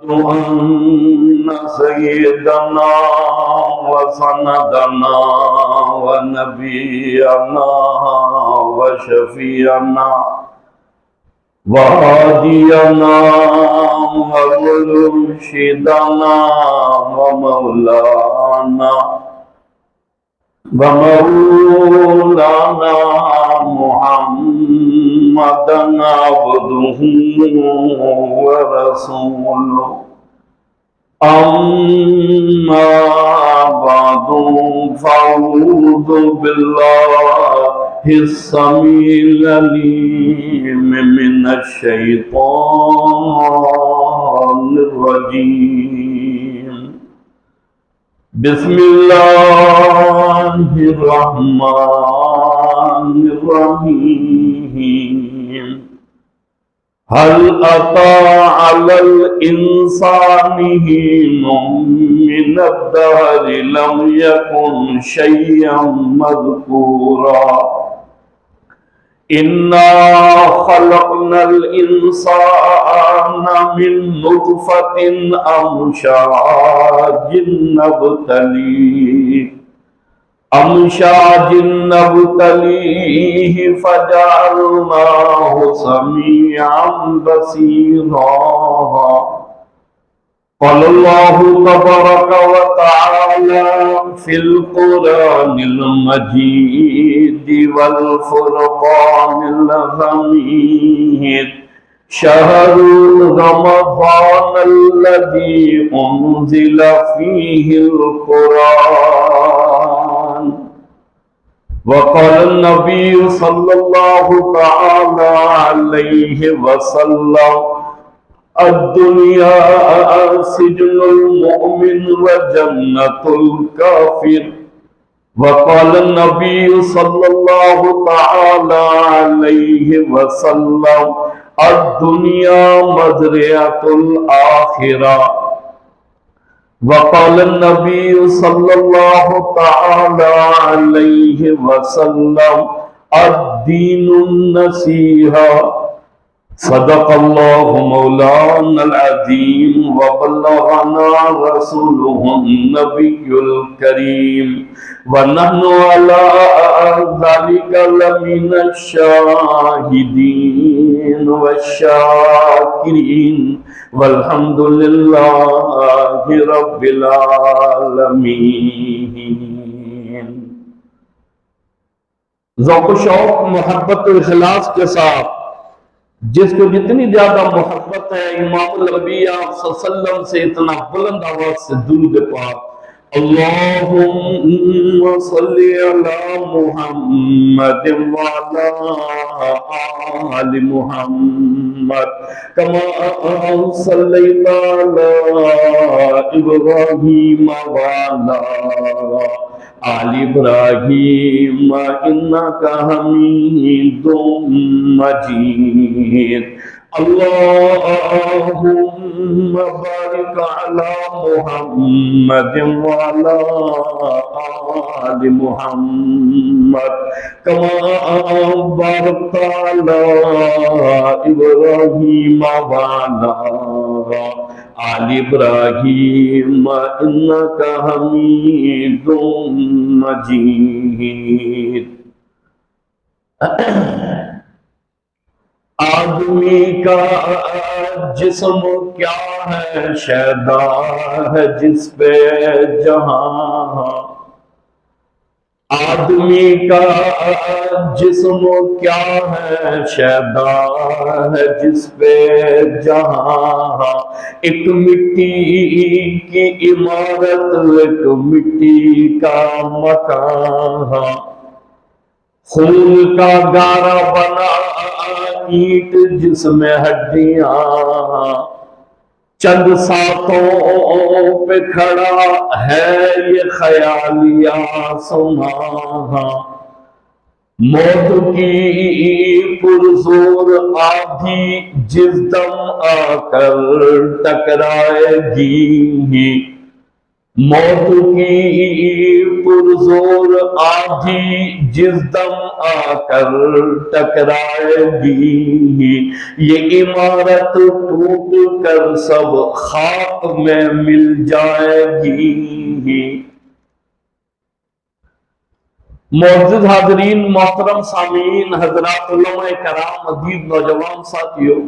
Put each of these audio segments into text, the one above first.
أن سيدنا وسندنا ونبينا وشفيعنا وهادينا ومرشدنا ومولانا محمدا عبده ورسوله أما بعد فأعوذ بالله السميع العليم من الشيطان الرجيم بسم الله الرحمن الرحيم هل أتى على الإنسان حين من الدهر لم يكن شيئا مذكورا إنا خلقنا الإنسان من نطفة أمشاج نبتليه فجعلناه سميعا بصيرا قال الله تبارك وتعالى في القرآن المجيد والفرقان الحميد شهر رمضان الذي أنزل فيه القرآن وقال النبي صلى الله تعالى عليه وسلم الدنيا سجن المؤمن وجنة الكافر وقال النبي صلى الله تعالى عليه وسلم الدنيا مزرعة الآخرة وقال النبي صلى الله تعالى عليه وسلم الدين النصيحة صدق الله مولانا العظيم وبلغنا رسوله النبي الكريم ونحن على ذلك لمن الشاهدين والشاكرين والحمد لله رب العالمين۔ ذوق و شوق، محبت و اخلاص کے ساتھ جس کو جتنی زیادہ محبت ہے امام الانبیاء صلی اللہ علیہ وسلم سے اتنا بلند آواز سے درود پاک اللہم صلی علی محمد وعلی آل محمد کما صلیت علی ابراہیم وعلی آل ابراہیم انکا حمید مجید اللہم بارک علی محمد وعلی آل محمد کما بارکت علی ابراہیم وعلی آل ابراہیم انکا حمید مجید۔ آدمی کا جسم کیا ہے شیدا ہے جس پہ جہاں، آدمی کا جسم کیا ہے شیدا ہے جس پہ جہاں، ایک مٹی کی عمارت ایک مٹی کا مکان، خون کا گارا بنا اینٹ جس میں ہڈیاں، چند ساتوں پہ کھڑا ہے یہ خیالیہ سما، موت کی پرزور آدھی جس دم آ کر ٹکرائے گی، موت کی پرزور آندھی جس دم آ کر ٹکرائے گی، یہ عمارت ٹوٹ کر سب خاک میں مل جائے گی۔ معزز حاضرین، محترم سامعین، حضرات علماء کرام، عزیز نوجوان ساتھیوں،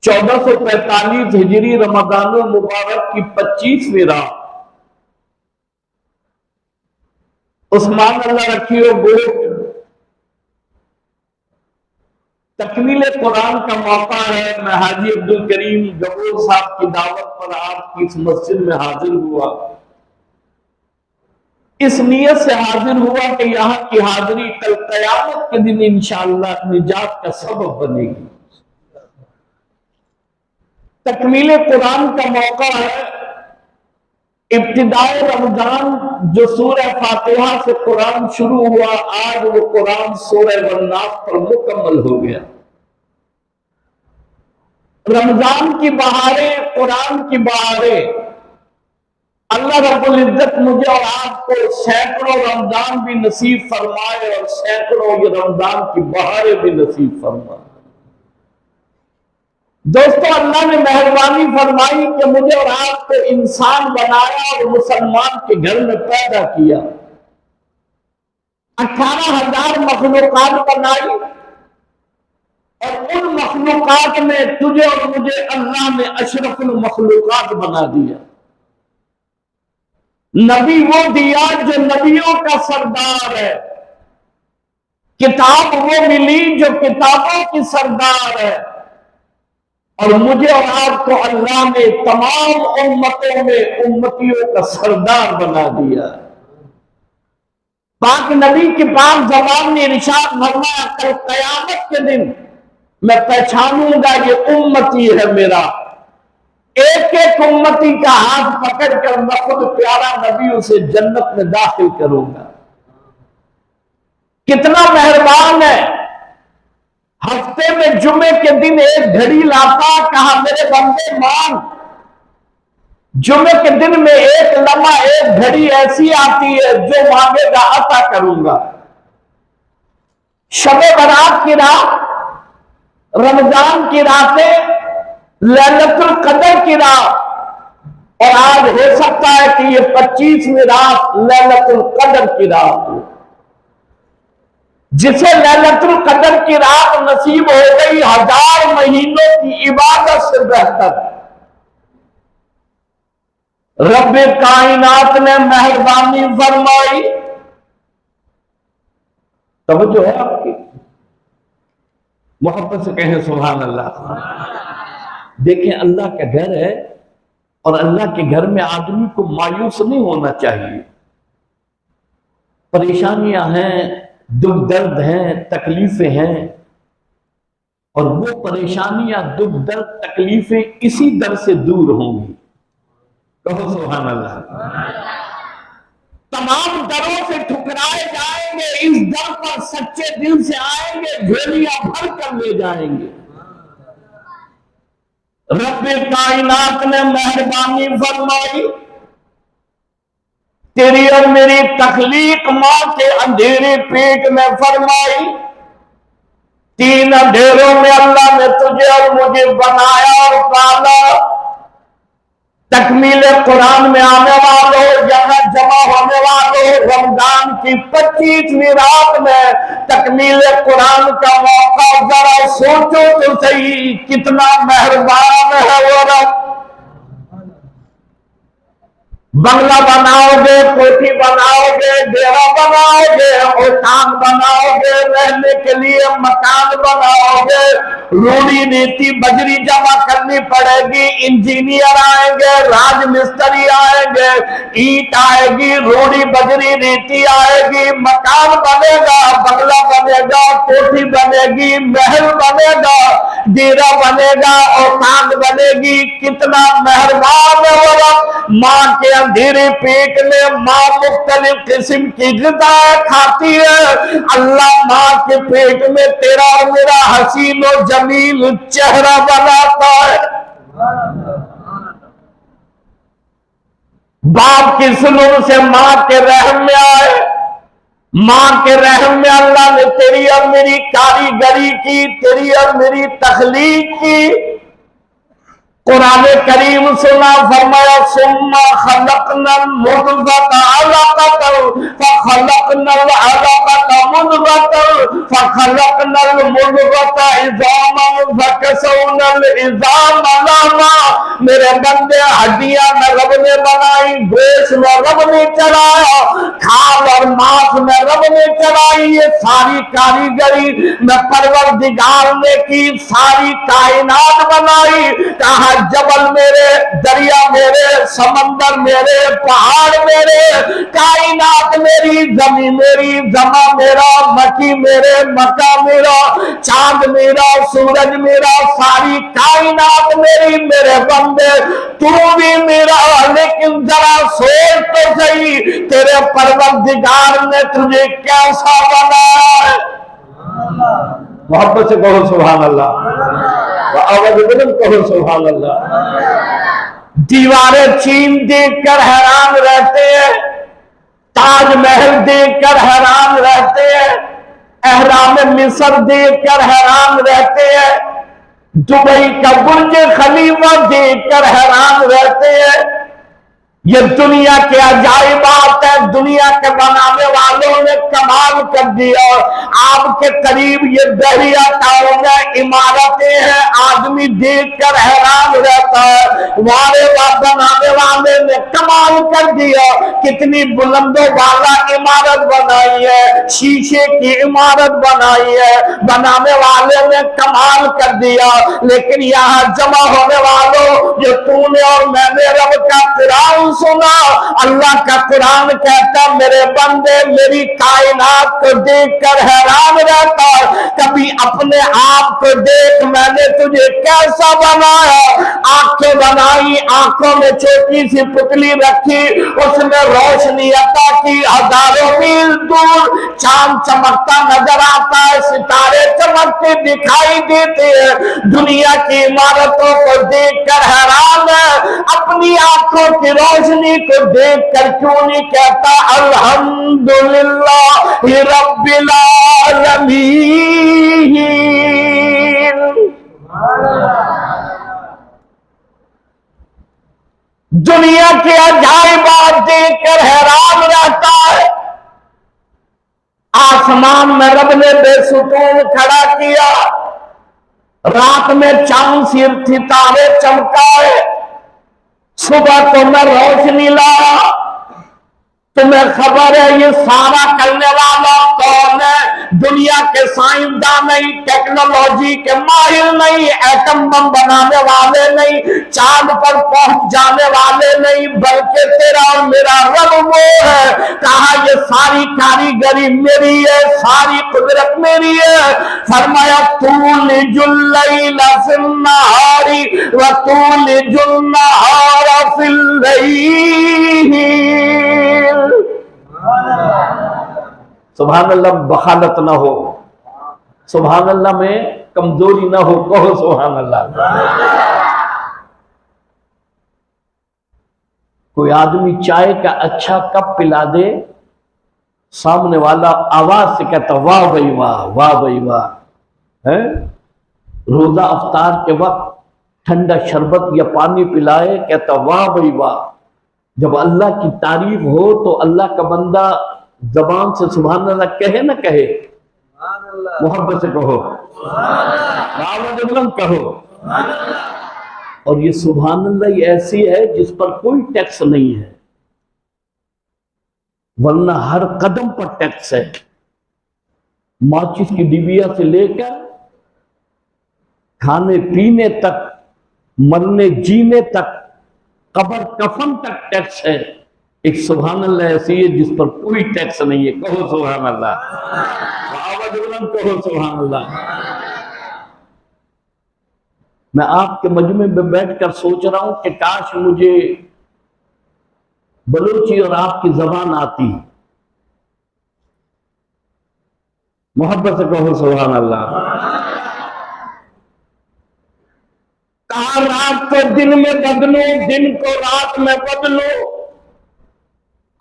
1445 ہجری رمضان المبارک کی 25ویں رات، عثمان اللہ رکھیو گوٹ تکمیل قرآن کا موقع ہے۔ میں حاجی عبدالکریم گبور صاحب کی دعوت پر آپ کی اس مسجد میں حاضر ہوا، اس نیت سے حاضر ہوا کہ یہاں کی حاضری کل قیامت کے دن انشاءاللہ نجات کا سبب بنے گی۔ تکمیل قرآن کا موقع ہے، ابتدائے رمضان جو سورہ فاتحہ سے قرآن شروع ہوا، آج وہ قرآن سورہ والناس پر مکمل ہو گیا۔ رمضان کی بہاریں، قرآن کی بہاریں، اللہ رب العزت مجھے اور آپ کو سینکڑوں رمضان بھی نصیب فرمائے اور سینکڑوں یہ رمضان کی بہاریں بھی نصیب فرمائے۔ دوستو، اللہ نے مہربانی فرمائی کہ مجھے اور آپ کو انسان بنایا اور مسلمان کے گھر میں پیدا کیا۔ 18,000 مخلوقات بنائی اور ان مخلوقات میں تجھے اور مجھے اللہ نے اشرف المخلوقات بنا دیا۔ نبی وہ دیا جو نبیوں کا سردار ہے، کتاب وہ ملی جو کتابوں کی سردار ہے، اور مجھے اور آپ کو اللہ نے تمام امتوں میں امتیوں کا سردار بنا دیا۔ پاک نبی کی پاک زبان نے ارشاد فرمایا، کل قیامت کے دن میں پہچانوں گا یہ امتی ہے میرا، ایک ایک امتی کا ہاتھ پکڑ کر میں خود پیارا نبی اسے جنت میں داخل کروں گا۔ کتنا مہربان ہے، ہفتے میں جمعے کے دن ایک گھڑی لاتا، کہا میرے بندے مان، جمعے کے دن میں ایک لمحہ ایک گھڑی ایسی آتی ہے جو مانگے گا عطا کروں گا۔ شب برات کی رات، رمضان کی راتیں، لیلۃ القدر کی رات، اور آج ہو سکتا ہے کہ یہ 25ویں رات لیلۃ القدر کی رات ہو۔ جسے لیلۃ القدر کی رات نصیب ہو گئی، 1000 مہینوں کی عبادت سے بہتر۔ رب کائنات نے مہربانی فرمائی، توجہ ہے آپ کی، محبت سے کہیں سبحان اللہ۔ دیکھیں اللہ کا گھر ہے، اور اللہ کے گھر میں آدمی کو مایوس نہیں ہونا چاہیے۔ پریشانیاں ہیں، دکھ درد ہیں، تکلیفیں ہیں، اور وہ پریشانیاں، دکھ درد، تکلیفیں اسی در سے دور ہوں گی۔ کہو سبحان اللہ۔ تمام دروں سے ٹھکرائے جائیں گے، اس در پر سچے دل سے آئیں گے، جھولیاں بھر کر لے جائیں گے۔ رب کائنات نے مہربانی فرمائی، تیری اور میری تخلیق ماں کے اندھیرے پیٹ میں فرمائی۔ 3 اندھیروں میں اللہ نے تجھے اور مجھے بنایا اور پالا۔ تکمیل قرآن میں آنے والوں، یہاں جمع ہونے والوں، رمضان کی 25ویں رات میں تکمیل قرآن کا موقع، ذرا سوچو تو صحیح کتنا مہربان ہے وہ رب۔ بنگلہ بناؤ گے، کوٹھی بناؤ گے، ڈیرا بناؤ گے، اوٹان بناؤ گے، رہنے کے لیے مکان بناؤ گے، روڑی ریتی بجری جمع کرنی پڑے گی، انجینئر آئیں گے، راج مستری آئیں گے، اینٹ آئے گی، روڑی بجری ریتی آئے گی، مکان بنے گا، بنگلہ بنے گا، کوٹھی بنے گی، محل بنے گا، ڈیرا بنے گا، اوٹان بنے گی۔ کتنا مہربان ہے وہ رب۔ ماں کے اندھیرے پیٹ میں ماں مختلف قسم کی غذا کھاتی ہے، اللہ ماں کے پیٹ میں تیرا اور میرا حسین و جمیل چہرہ بناتا ہے۔ باپ کی سنن سے ماں کے رحم میں آئے، ماں کے رحم میں اللہ نے تیری اور میری کاریگری کی، تیری اور میری تخلیق کی۔ قرآن کریم سنا، فرمایا ثم خلقنا النطفة علقة فخلقنا العلقة مضغة فخلقنا المضغة عظاما فكسونا العظام لحما۔ میرے بندے، ہڈیاں میں رب نے بنائی، گوشت میں رب نے چلایا، کھال اور ماس میں رب نے چلائی، یہ ساری کاریگری میں پروردگار نے کی، ساری کائنات بنائی۔ کہا جبل میرے، دریا میرے، سمندر میرے، پہاڑ میرے، کائنات میری، زمین میری، زماں میرا، مکی میرے، مکہ میرا، چاند میرا، سورج میرا، ساری کائنات میری۔ میرے بندے تو بھی میرا، لیکن ذرا سوچ تو صحیح، تیرے پروردگار نے تجھے کیسا بنایا؟ محبت سے کہو سبحان اللہ، آواز بلند کہو سبحان اللہ۔ دیواریں چین دیکھ کر حیران رہتے ہیں، تاج محل دیکھ کر حیران رہتے ہیں، اہرام مصر دیکھ کر حیران رہتے ہیں، دبئی کا برج خلیفہ دیکھ کر حیران رہتے ہیں۔ یہ دنیا کے عجائبات ہیں، دنیا کے بنانے والوں نے کمال کر دیا۔ آپ کے قریب یہ دہیا ٹاؤن ہے، عمارتیں ہیں، آدمی دیکھ کر حیران رہتا ہے۔ وارے بنانے والے نے کمال کر دیا، کتنی بلند و بالا عمارت بنائی ہے، شیشے کی عمارت بنائی ہے، بنانے والے نے کمال کر دیا۔ لیکن یہاں جمع ہونے والوں، جو تو نے اور میں نے رب کا قرآن سنا، اللہ کا قرآن کہتا میرے بندے میری کائنات کو دیکھ کر حیران رہتا، کبھی اپنے آپ کو دیکھ میں نے تجھے کیسا بنایا۔ آنکھیں بنائی، آنکھوں میں چھوٹی سی پتلی رکھی، اس میں روشنی عطا کی، ہزاروں میل دور چاند چمکتا نظر آتا ہے، ستارے چمکتے دکھائی دیتے ہیں۔ دنیا کی عمارتوں کو دیکھ کر حیران ہے، اپنی آنکھوں کی روشنی کو دیکھ کر کیوں نہیں کہتا الحمدللہ رب العالمین؟ دنیا کے عجائبات دیکھ کر حیران رہتا ہے۔ آسمان میں رب نے بے ستون کھڑا کیا، رات میں چاند ستارے چمکائے، صبح تو میں روشنی لایا۔ تمہیں خبر ہے یہ سارا کرنے والا کون ہے؟ دنیا کے سائنسدان نہیں، ٹیکنالوجی کے ماہر نہیں، ایٹم بم بنانے والے نہیں، چاند پر پہنچ جانے والے نہیں، بلکہ تیرا اور میرا رب وہ ہے۔ کہا یہ ساری کاریگری میری ہے، ساری قدرت میری ہے۔ فرمایا تولج اللیل فی النہار وتولج النہار فی اللیل۔ سبحان اللہ، بخالت نہ ہو، سبحان اللہ میں کمزوری نہ ہو، کہو سبحان اللہ۔ کوئی آدمی چائے کا اچھا کپ پلا دے، سامنے والا آواز سے کہتا واہ بھائی واہ، واہ بھائی واہ۔ روزہ افطار کے وقت ٹھنڈا شربت یا پانی پلائے، کہتا واہ بھائی واہ۔ جب اللہ کی تعریف ہو تو اللہ کا بندہ زبان سے سبحان اللہ کہے نہ کہے؟ محبت سے کہو کہو۔ اور یہ سبحان اللہ ایسی ہے جس پر کوئی ٹیکس نہیں ہے، ورنہ ہر قدم پر ٹیکس ہے۔ ماچس کی ڈبیا سے لے کر کھانے پینے تک، مرنے جینے تک، قبر کفن تک ٹیکس ہے۔ ایک سبحان اللہ ایسی ہے جس پر کوئی ٹیکس نہیں ہے، کہو سبحان اللہ، آواز بلند کہو سبحان اللہ۔ میں آپ کے مجمع میں بیٹھ کر سوچ رہا ہوں کہ کاش مجھے بلوچی اور آپ کی زبان آتی۔ محبت سے کہو سبحان اللہ۔ کہا رات کو دن میں بدلو، دن کو رات میں بدلو،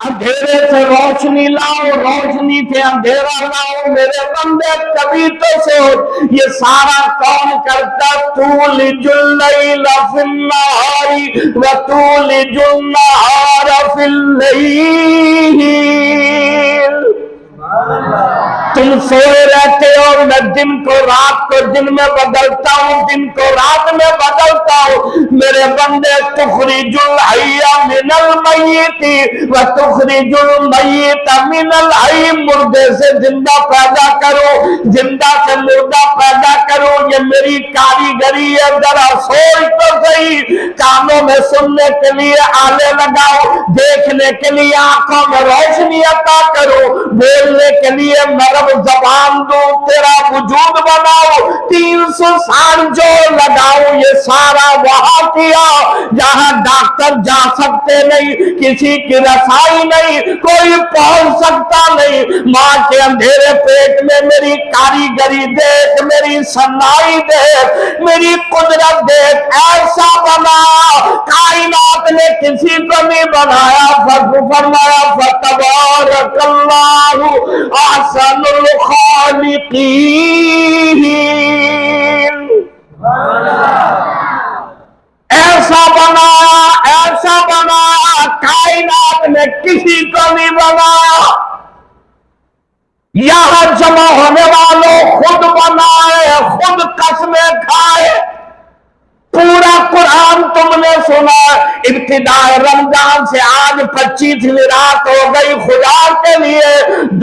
اندھیرے سے روشنی لاؤ، روشنی سے اندھیرا لاؤ میرے بندے، کبھی تو سوچ یہ سارا کون کرتا؟ تولج اللیل فی النہار وتولج النہار فی اللیل۔ تم سوئے رہتے ہو، میں دن کو رات کو دن میں بدلتا ہوں، دن کو رات میں بدلتا ہوں میرے بندے۔ تخرج الحی من المیت وتخرج المیت من الحی، مردے سے زندہ پیدا کرو، زندہ سے مردہ پیدا کرو، یہ میری کاریگری ہے۔ ذرا سوچ تو صحیح، کانوں میں سننے کے لیے آلے لگاؤ، دیکھنے کے لیے آنکھوں میں روشنی عطا کرو، بولنے کے لیے نرم زبان دو، تیرا وجود بناؤ، 360 جو لگاؤ، یہ سارا وہاں کیا جہاں ڈاکٹر جا سکتے نہیں، کسی کی رسائی نہیں، کوئی پہنچ سکتا نہیں۔ ماں کے اندھیرے پیٹ میں میری کاریگری دیکھ، میری صنائی دیکھ، میری قدرت دیکھ، ایسا بنا کائنات نے کسی کو نہیں بنایا۔ فرمایا فتبارک اللہ احسن الخالقین۔ ایسا بنایا کائنات میں کسی کو نہیں بنایا۔ یہاں جمع ہونے والوں خود بنائے، خود قسمیں کھائے۔ پورا قرآن تم نے سنا، ابتدا رمضان سے آج 25ویں رات ہو گئی۔ خدا کے لیے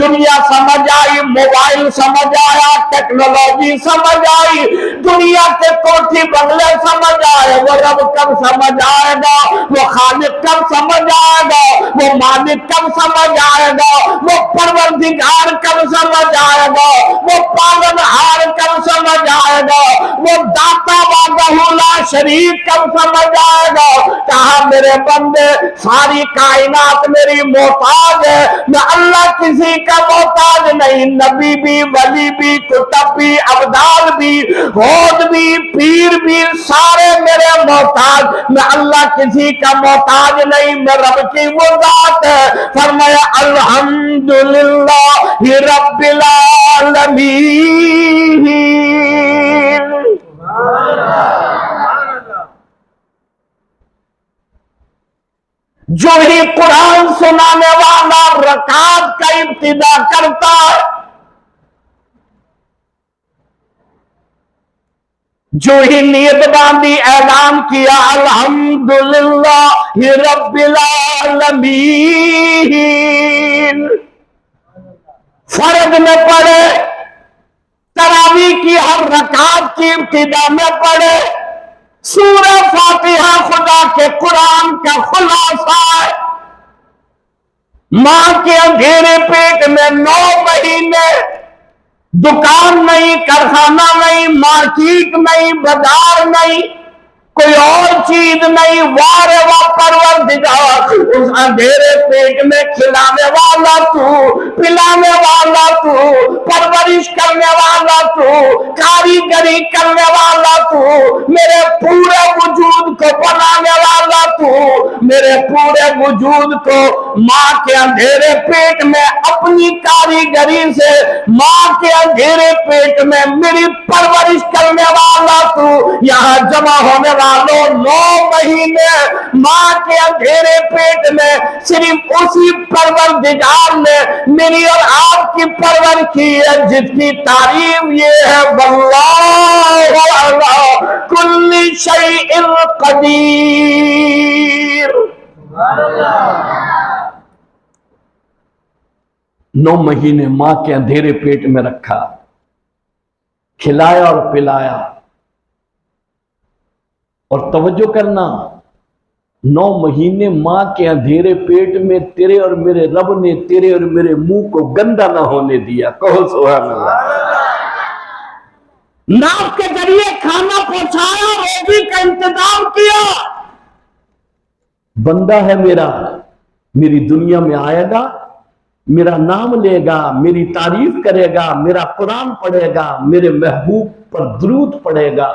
دنیا سمجھ آئی، موبائل سمجھ آیا، ٹیکنالوجی سمجھ آئی، دنیا کے کوٹھی بنگلے سمجھ آئے، وہ رب کب سمجھ آئے گا؟ وہ خالق کب سمجھ آئے گا؟ وہ مالک کب سمجھ آئے گا؟ وہ پروردگار کب سمجھ آئے گا؟ وہ پالنہار کب سمجھ آئے گا؟ وہ داتا وحدہ شریف کب سمجھ آئے گا؟ کہا میرے بندے ساری کائنات میری محتاج ہے، میں اللہ کسی کا محتاج نہیں۔ نبی بھی، ولی بھی، کتب بھی، ابدال بھی، غوث بھی، پیر بھی، سارے میرے محتاج، میں اللہ کسی کا محتاج نہیں، میں رب کی وہ ذات ہے۔ فرمایا الحمدللہ رب العالمین۔ جو ہی قرآن سنانے والا رکعت کا ابتدا کرتا ہے، جو ہی نیت باندھی اعلان کیا الحمدللہ رب العالمین، فرض میں پڑھے، تراویح کی ہر رکعت کی ابتدا میں پڑھے، سورہ فاتحہ خدا کے قرآن کا خلاصہ ہے۔ ماں کے اندھیرے پیٹ میں 9 مہینے دکان نہیں، کارخانہ نہیں، مارکیٹ نہیں، بازار نہیں، کوئی اور چیز نہیں، وارے وا پروردگار، اس اندھیرے پیٹ میں کھلانے والا تو، پلانے والا تو، پرورش کرنے والا تو، کاریگری کرنے والا تو، میرے پورے وجود کو بنانے والا تو، میرے پورے وجود کو ماں کے اندھیرے پیٹ میں اپنی کاریگری سے، ماں کے اندھیرے پیٹ میں میری پرورش کرنے والا تو، یہاں جمع ہونے والوں 9 مہینے ماں کے اندھیرے پیٹ میں صرف اسی پروردگار نے میری اور آپ کی پرور کی ہے، جس کی تعریف یہ ہے واللہ علی کل شیء قدیر۔ 9 مہینے ماں کے اندھیرے پیٹ میں رکھا، کھلایا اور پلایا، اور توجہ کرنا 9 مہینے ماں کے اندھیرے پیٹ میں تیرے اور میرے رب نے تیرے اور میرے منہ کو گندا نہ ہونے دیا۔ کہو سبحان اللہ۔ ناک کے ذریعے کھانا پہنچایا، روزی کا انتظام کیا۔ بندہ ہے میرا، میری دنیا میں آئے گا، میرا نام لے گا، میری تعریف کرے گا، میرا قرآن پڑھے گا، میرے محبوب پر درود پڑھے گا،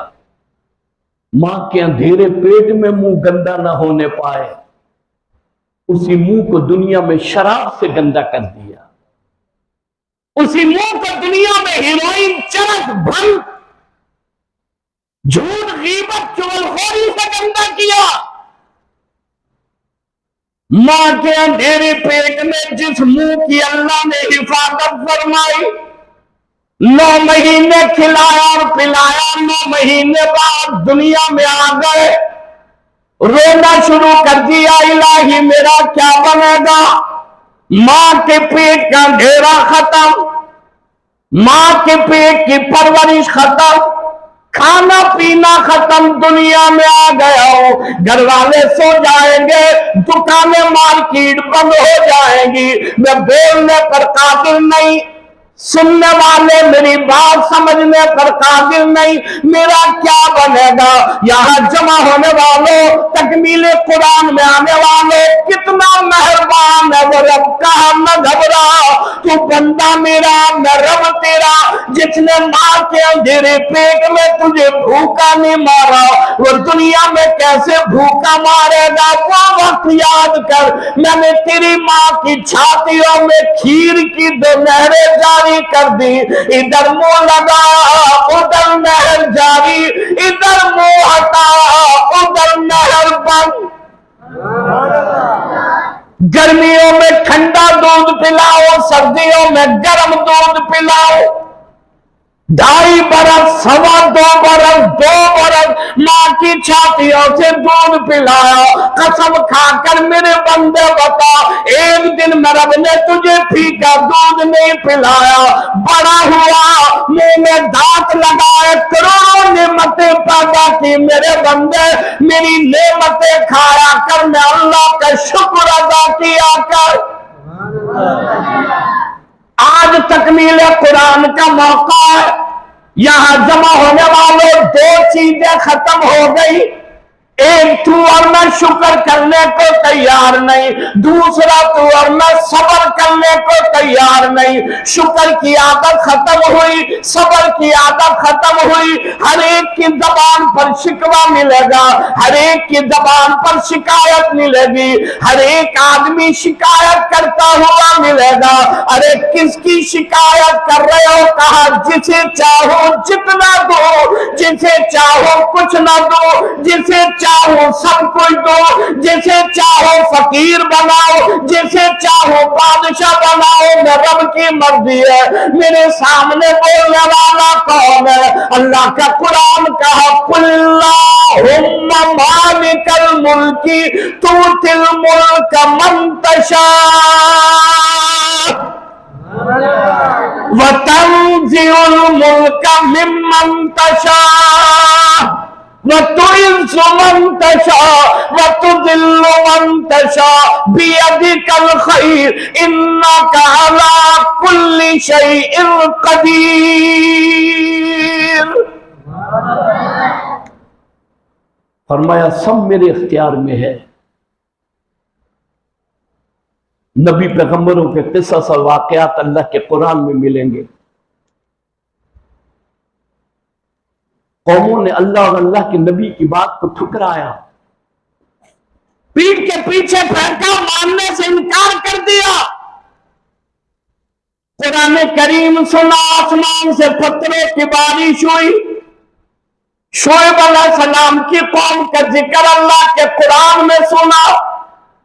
ماں کے اندھیرے پیٹ میں منہ گندا نہ ہونے پائے۔ اسی منہ کو دنیا میں شراب سے گندا کر دیا، اسی منہ کو دنیا میں ہیروئن، چرس، بھنگ، جھوٹ، غیبت، چغلخوری سے گندا کیا۔ ماں کے اندھیرے پیٹ میں جس منہ کی اللہ نے حفاظت فرمائی، 9 مہینے کھلایا اور پلایا، 9 مہینے بعد دنیا میں آ گئے، رونا شروع کر دیا، الہی میرا کیا بنے گا؟ ماں کے پیٹ کا اندھیرا ختم، ماں کے پیٹ کی پرورش ختم، کھانا پینا ختم، دنیا میں آ گیا ہوں، گھر والے سو جائیں گے، دکانیں مارکیٹ بند ہو جائیں گی، میں بولنے پر قادر نہیں، سننے والے میری بات سمجھنے پر قادر نہیں، میرا کیا بنے گا؟ یہاں جمع ہونے والوں، تکمیل قرآن میں آنے والوں، کتنا مہربان ہے وہ رب، کہا نہ گھبرا، تو بندہ میرا میں رب تیرا، جس نے ماں کے اندھیرے پیٹ میں تجھے بھوکا نہیں مارا، وہ دنیا میں کیسے بھوکا مارے گا؟ وہ وقت یاد کر، میں نے تیری ماں کی چھاتیوں میں کھیر کی 2 نہریں جاری کر دی، ادھر منہ لگا ادھر نہر جاری، ادھر منہ ہٹا ادھر نہر بند۔ گرمیوں میں ٹھنڈا دودھ پلاؤ، سردیوں میں گرم دودھ پلاؤ، 2.5 برس، 2.25 برس، 2 برس ماں کی چھاتیوں سے دودھ پلایا، قسم کھا کر میرے بندے بتا، ایک دن میں رب نے تجھے پھیکا دودھ نہیں پلایا، بڑا ہوا، منہ میں دانت لگائے، کروڑوں نعمتیں پیدا کی، میرے بندے میری نعمتیں کھایا کر، میں اللہ کا شکر ادا کیا کر۔ آج تکمیل قرآن کا موقع ہے، یہاں جمع ہونے والوں 2 چیزیں ختم ہو گئی، ایک تو اور میں شکر کرنے کو تیار نہیں، دوسرا تو اور میں صبر کرنے کو تیار نہیں۔ شکر کی عادت ختم ہوئی، صبر کی عادت ختم ہوئی، ہر ایک کی زبان پر شکوہ ملے گا، ہر ایک کی زبان پر شکایت ملے گی، ہر ایک آدمی شکایت کرتا ہوا ملے گا۔ ارے کس کی شکایت کر رہے ہو؟ کہا جسے چاہو جتنا دو، جسے چاہو کچھ نہ دو، جسے چاہو سب کچھ دو، جسے چاہو فقیر بناؤ، جسے چاہو بادشاہ بناؤ، میں رب کی مرضی ہے۔ میرے سامنے بولنے والا کون ہے؟ اللہ کا قرآن کہا قُلِ اللَّهُمَّ مَالِكَ الْمُلْكِ تُؤْتِي الْمُلْكَ مَن تَشَاءُ وَتَنزِعُ الْمُلْكَ مِمَّن تَشَاءُ وَتُعِزُّ مَن تَشَاءُ وَتُذِلُّ مَن تَشَاءُ بِيَدِكَ الْخَيْرُ إِنَّكَ عَلَى كُلِّ شَيْءٍ قَدِيرٌ۔ فرمایا سب میرے اختیار میں ہے۔ نبی پیغمبروں کے قصص اور واقعات اللہ کے قرآن میں ملیں گے۔ قوموں نے اللہ اور اللہ کے نبی کی بات کو ٹھکرایا، پیٹھ کے پیچھے پھینکا، ماننے سے انکار کر دیا۔ قرآن کریم سنا، آسمان سے پتھروں کی بارش ہوئی، شعیب علیہ السلام کی قوم کا ذکر اللہ کے قرآن میں سنا،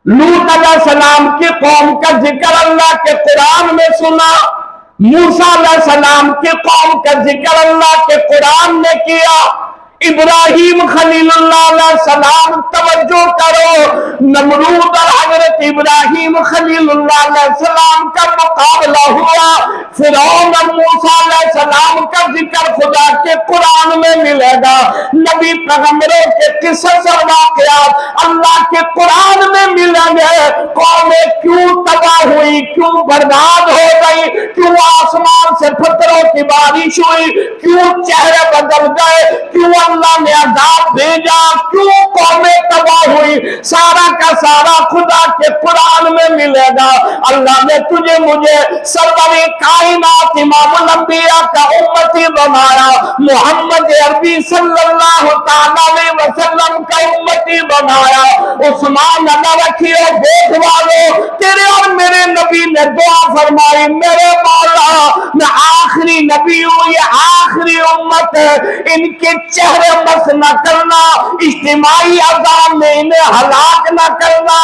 لوط علیہ السلام کی قوم کا ذکر اللہ کے قرآن میں سنا، موسیٰ علیہ السلام کی قوم کا ذکر اللہ کے قرآن نے کیا، ابراہیم خلیل اللہ علیہ السلام، توجہ کرو، نمرود اور حضرت ابراہیم خلیل اللہ علیہ السلام کا مقابلہ ہوا، فرعون اور موسیٰ علیہ السلام کا ذکر خدا کے قرآن میں ملے گا، نبی پیغمبروں کے قصص اور واقعات اللہ کے قرآن میں ملیں گے۔ قومیں کیوں تباہ ہوئی، کیوں برباد ہو گئی، کیوں آسمان سے پتھروں کی بارش ہوئی، کیوں چہرے بدل گئے، کیوں اللہ نے عذاب بھیجا، کیوں قومیں تباہ ہوئی، سارا کا سارا خدا کے قرآن میں ملے گا۔ اللہ نے تجھے مجھے سرور کائنات امام الانبیاء کا امتی بنایا، محمد عربی صلی اللہ تعالی علیہ وسلم کا امتی بنایا، عثمان نہ رکھیو گود والو تیرے اور میرے نبی نے دعا فرمائی میرے مولا میں آخری نبی ہوں یہ آخری امت ہے ان کے چہرے مس نہ کرنا اجتماعی عذاب میں انہیں ہلاک نہ کرنا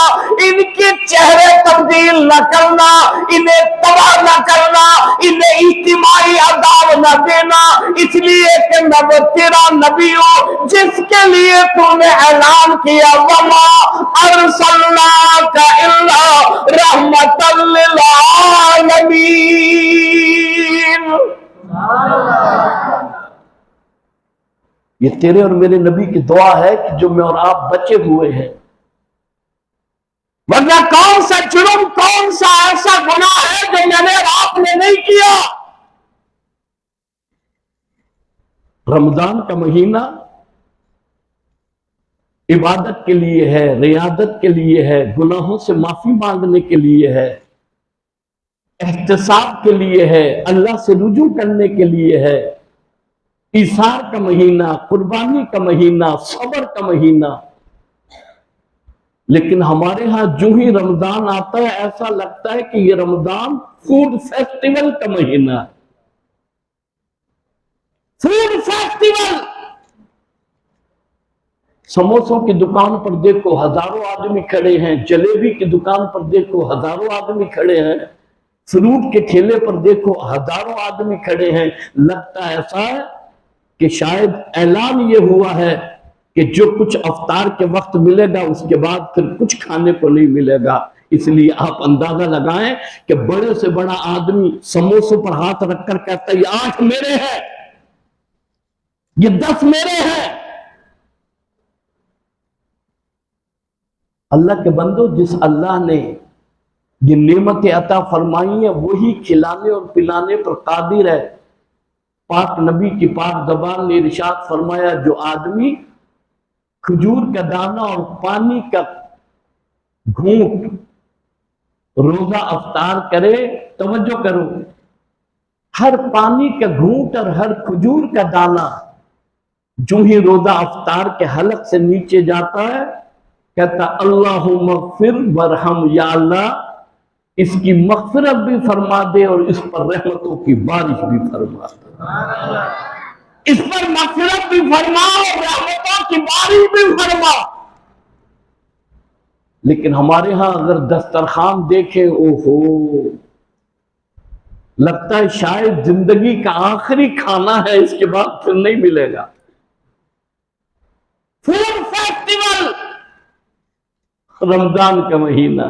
ان کے چہرے تبدیل نہ کرنا انہیں تباہ نہ کرنا انہیں اجتماعی عذاب نہ دینا اس لیے کہ میں وہ تیرا نبی ہوں جس کے لیے تو نے اعلان کیا وما ارسلناک الا رحمت للعالمین. یہ تیرے اور میرے نبی کی دعا ہے کہ جو میں اور آپ بچے ہوئے ہیں ورنہ کون سا جرم کون سا ایسا گناہ ہے جو میں نے اور آپ نے نہیں کیا. رمضان کا مہینہ عبادت کے لیے ہے ریاضت کے لیے ہے گناہوں سے معافی مانگنے کے لیے ہے احتساب کے لیے ہے اللہ سے رجوع کرنے کے لیے ہے ایثار کا مہینہ قربانی کا مہینہ صبر کا مہینہ. لیکن ہمارے ہاں جو ہی رمضان آتا ہے ایسا لگتا ہے کہ یہ رمضان فوڈ فیسٹیول کا مہینہ ہے. فوڈ فیسٹیول سموسوں کی دکان پر دیکھو ہزاروں آدمی کھڑے ہیں جلیبی کی دکان پر دیکھو ہزاروں آدمی کھڑے ہیں فروٹ کے ٹھیلے پر دیکھو ہزاروں آدمی کھڑے ہیں. لگتا ایسا ہے کہ شاید اعلان یہ ہوا ہے کہ جو کچھ افطار کے وقت ملے گا اس کے بعد پھر کچھ کھانے کو نہیں ملے گا. اس لیے آپ اندازہ لگائیں کہ بڑے سے بڑا آدمی سموسوں پر ہاتھ رکھ کر کہتا ہے یہ 8 میرے ہیں یہ 10 میرے ہیں. اللہ کے بندو جس اللہ نے یہ نعمت عطا فرمائی ہے وہی کھلانے اور پلانے پر قادر ہے. پاک نبی کی پاک زبان نے ارشاد فرمایا جو آدمی کھجور کا دانہ اور پانی کا گھونٹ روزہ افطار کرے توجہ کرو ہر پانی کا گھونٹ اور ہر کھجور کا دانہ جو ہی روزہ افطار کے حلق سے نیچے جاتا ہے کہتا اللہم اغفر ورحم یا اللہ اس کی مغفرت بھی فرما دے اور اس پر رحمتوں کی بارش بھی فرما دے. اس پر مغفرت بھی فرما اور رحمتوں کی بارش بھی فرما. لیکن ہمارے ہاں اگر دسترخوان دیکھیں اوہو لگتا ہے شاید زندگی کا آخری کھانا ہے اس کے بعد پھر نہیں ملے گا. فوڈ فیسٹیول رمضان کا مہینہ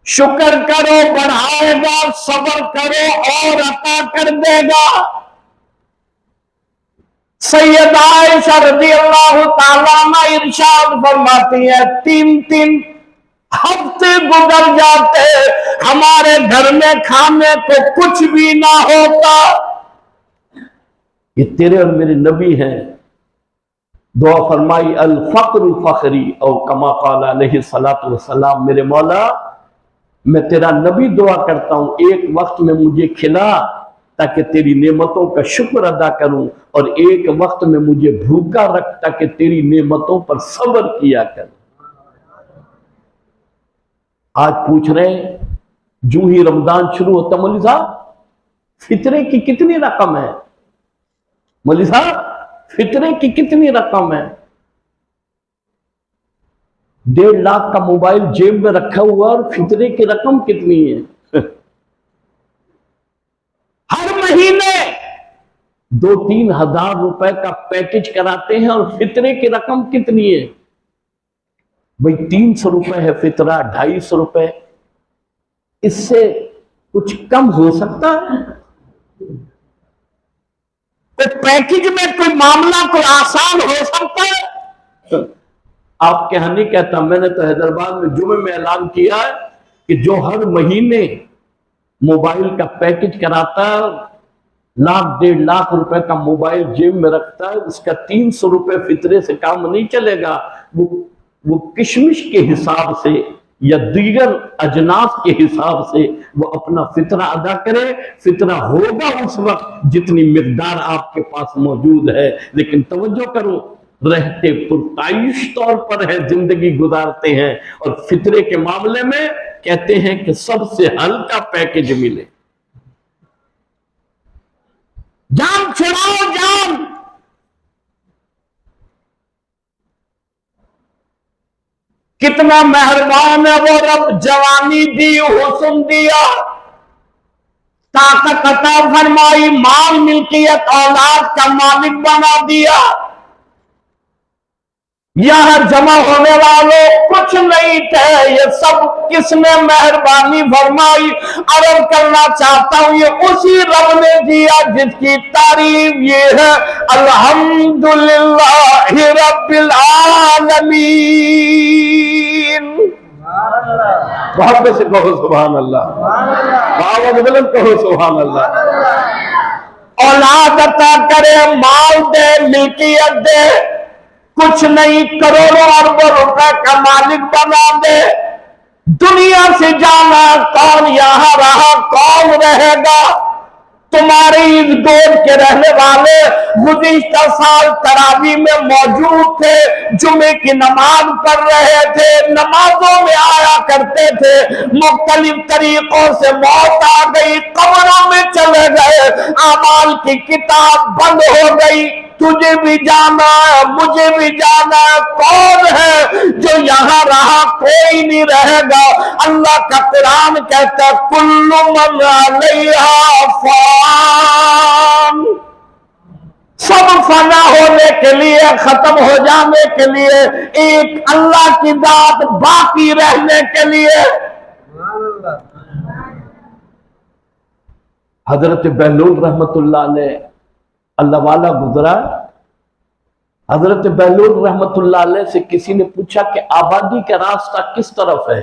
شکر کرو بڑھائے گا صبر کرو اور عطا کر دے گا. سیدہ عائشہ رضی اللہ تعالیٰ عنہ ارشاد فرماتی ہے 3 ہفتے گزر جاتے ہمارے گھر میں کھانے کو کچھ بھی نہ ہوتا. یہ تیرے اور میرے نبی ہیں. دعا فرمائی الفقر فخری او کما قال علیہ الصلوۃ والسلام میرے مولا میں تیرا نبی دعا کرتا ہوں ایک وقت میں مجھے کھلا تاکہ تیری نعمتوں کا شکر ادا کروں اور ایک وقت میں مجھے بھوکا رکھ تاکہ تیری نعمتوں پر صبر کیا کروں. آج پوچھ رہے ہیں جو ہی رمضان شروع ہوتا مولوی صاحب فطرے کی کتنی رقم ہے مولوی صاحب فطرے کی کتنی رقم ہے 1.5 لاکھ کا موبائل جیب میں رکھا ہوا اور فطرے کی رقم کتنی ہے ہر مہینے 2-3 ہزار روپے کا پیکج کراتے ہیں اور فطرے کی رقم کتنی ہے بھئی 300 روپے ہے فطرہ 250 روپے اس سے کچھ کم ہو سکتا ہے پیکج میں کوئی معاملہ کوئی آسان ہو سکتا ہے آپ کے ہاں نہیں کہتا میں نے تو حیدرآباد میں جمعے میں اعلان کیا ہے کہ جو ہر مہینے موبائل کا پیکج کراتا ہے 1.5 لاکھ روپے کا موبائل جیب میں رکھتا ہے اس کا 300 روپے فطرے سے کام نہیں چلے گا وہ کشمش کے حساب سے یا دیگر اجناس کے حساب سے وہ اپنا فطرہ ادا کرے فطرہ ہوگا اس وقت جتنی مقدار آپ کے پاس موجود ہے لیکن توجہ کرو رہتے پرتعیش طور پر ہے زندگی گزارتے ہیں، اور فطرے کے معاملے میں کہتے ہیں کہ سب سے ہلکا پیکج ملے. جان چھڑاؤ جان. کتنا مہربان ہے وہ رب، جوانی دی، حسن دیا، طاقت عطا فرمائی، مال ملکیت اولاد کا مالک بنا دیا. یہاں جمع ہونے والوں کچھ نہیں تھے، یہ سب کس نے مہربانی فرمائی. عرض کرنا چاہتا ہوں یہ اسی رب نے دیا جس کی تعریف یہ ہے، الحمدللہ رب العالمین. محبت سے کہو سبحان اللہ، بآواز بلند کہو سبحان اللہ. اولاد عطا کرے، مال دے، ملکیت دے، کچھ نہیں کروڑوں اربوں روپے کا مالک بنا دے. دنیا سے جانا، کون یہاں رہا کون رہے گا. تمہاری اس گود کے رہنے والے گزشتہ سال تراویح میں موجود تھے، جمعے کی نماز پڑھ رہے تھے، نمازوں میں آیا کرتے تھے. مختلف طریقوں سے موت آ گئی، قبروں میں چلے گئے، اعمال کی کتاب بند ہو گئی. تجھے بھی جانا ہے، مجھے بھی جانا ہے. کون ہے جو یہاں رہا؟ کوئی نہیں رہے گا. اللہ کا قرآن کہتا ہے کل من علیہا فان. سب فنا ہونے کے لیے، ختم ہو جانے کے لیے، ایک اللہ کی ذات باقی رہنے کے لیے. حضرت بہلول رحمت اللہ علیہ اللہ والا گزرا. حضرت بہلول رحمت اللہ علیہ سے کسی نے پوچھا کہ آبادی کا راستہ کس طرف ہے؟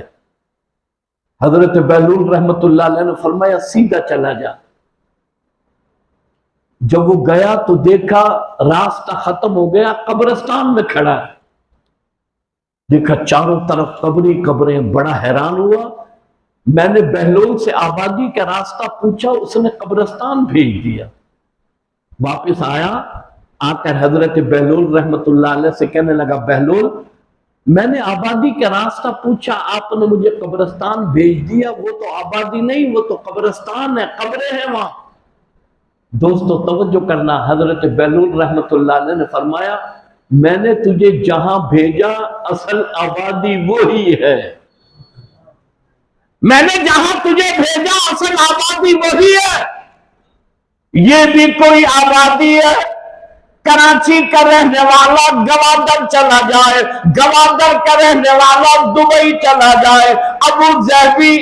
حضرت بہلول رحمت اللہ علیہ نے فرمایا سیدھا چلا جا. جب وہ گیا تو دیکھا راستہ ختم ہو گیا، قبرستان میں کھڑا ہے. دیکھا چاروں طرف قبری قبریں، بڑا حیران ہوا. میں نے بہلول سے آبادی کا راستہ پوچھا، اس نے قبرستان بھیج دیا. واپس آیا، آ کر حضرت بہلول رحمت اللہ علیہ سے کہنے لگا بہلول میں نے آبادی کا راستہ پوچھا، آپ نے مجھے قبرستان بھیج دیا. وہ تو آبادی نہیں، وہ تو قبرستان ہے، قبریں ہیں وہاں. دوستو توجہ کرنا، حضرت بہلول رحمت اللہ علیہ نے فرمایا میں نے تجھے جہاں بھیجا اصل آبادی وہی ہے. میں نے جہاں تجھے بھیجا اصل آبادی وہی ہے. یہ بھی کوئی آبادی ہے؟ کراچی کا رہنے والا گوادر چلا جائے، گوادر کا رہنے والا دبئی چلا جائے، ابو ظہبی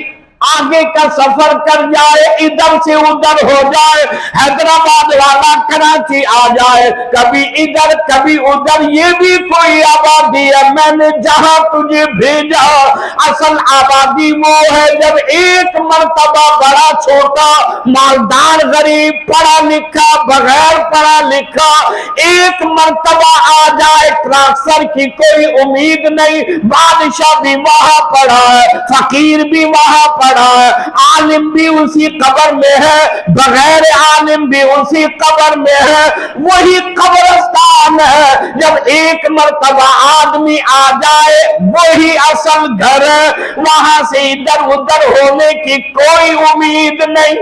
آگے کا سفر کر جائے، ادھر سے ادھر ہو جائے، حیدرآباد والا کراچی آ جائے، کبھی ادھر کبھی ادھر، یہ بھی کوئی آبادی ہے؟ میں نے جہاں تجھے بھیجا اصل آبادی وہ ہے جب ایک مرتبہ بڑا چھوٹا، مالدار غریب، پڑھا لکھا بغیر پڑھا لکھا، ایک مرتبہ آ جائے. ٹرانسفر کی کوئی امید نہیں، بادشاہ بھی وہاں پڑا ہے، فقیر بھی وہاں پڑا ہے، عالم بھی اسی قبر میں ہے، بغیر عالم بھی اسی قبر میں ہے. وہی قبرستان ہے. جب ایک مرتبہ آدمی آ جائے وہی اصل گھر ہے، وہاں سے ادھر ادھر ہونے کی کوئی امید نہیں.